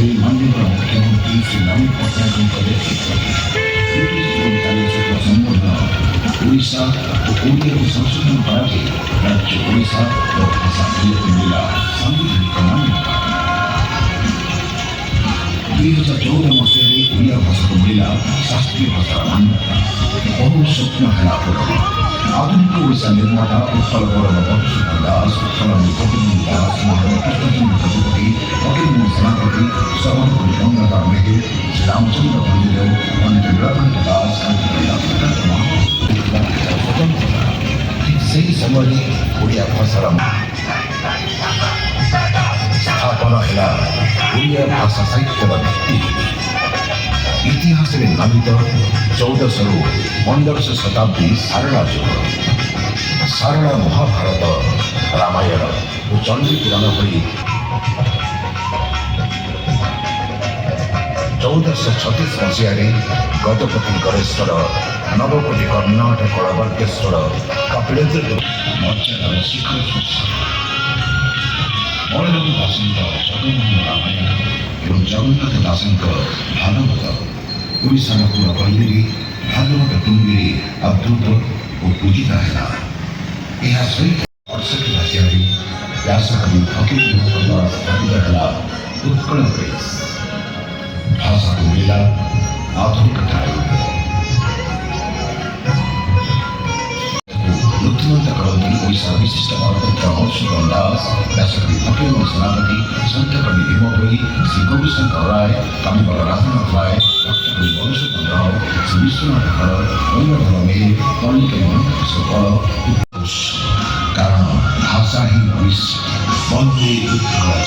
माननीय मुख्यमंत्री श्री नवीन पट्टनायकଙ୍କ नेतृत्वରେ ବ୍ରିଟିଶ ପରିଚାଳିତ ସମ୍ବୋଧନ ଓଡ଼ିଶା ଓ ଓଡ଼ିଆକୁ ସଂଶୋଧନ କରାଯାଇ ରାଜ୍ୟ ଓଡ଼ିଶା ଓ ଭାଷା ଆଇନକୁ ମିଳିଲା ସାମ୍ବିଧାନିକ ମାନ୍ୟତା। 2014 ମସିହାରେ ଓଡ଼ିଆ ଭାଷାକୁ ମିଳିଲା ଶାସ୍ତ୍ରୀୟ ଭାଷାର ମାନ୍ୟତା। ବହୁ ସ୍ୱପ୍ନ ହେଲା ପୂରଣ। आधुनिक ओडिशा निर्माता उत्कल गौरव मधुसूदन दास, उत्कल गोविंद दास, महाराज कृष्णचंद्र प्रजापति, फकीर सेनापति, सभापति गंगाधर मेघे, श्री रामचंद्र पंडित, पंडित नीलकंठ दास, स्वतंत्रता ठीक सही समय ओडिया भाषार स्थापना है। ओडिया भाषा साहित्यर भित्ति इतिहास में नामित 1400 रु 1500 शताब्दी सारणा जुग। सारणा महाभारत, रामायण और चंडी पुराण भली 1436 मसीह गजपति गणेश्वर, नवकोटि कर्णाटक कलवर्गेश्वर, कपिलेन्द्र मर्यादार शिखर बलराम दासଙ୍କ जगन्नाथ रामायण एवं जगन्नाथ दासଙ୍କ भागवत ओडिशार पूरा पल्ली भागवत टुंगी अद्भुत और पूजिता है। यह सहित 68 मसीह व्यासकवि फकीरमोहनଙ୍କ द्वारा स्थापित है उत्कल प्रेस। भाषा को मिला आधुनिकता नूतनता करती ओडिशा विशिष्ट गणतंत्र मधुसूदन दास, व्यासकवि फकीरमोहन सेनापति, संत कवि भीमभोई, श्री गोविशंकर राय, कविवर राधानाथ राय, डॉक्टर मधुसूदन राव, श्री विश्वनाथ खड़, गंगाधर मेघे, पंडित नीलकंठ दास। कारण भाषा ही भविष्य, वंदे उत्कल।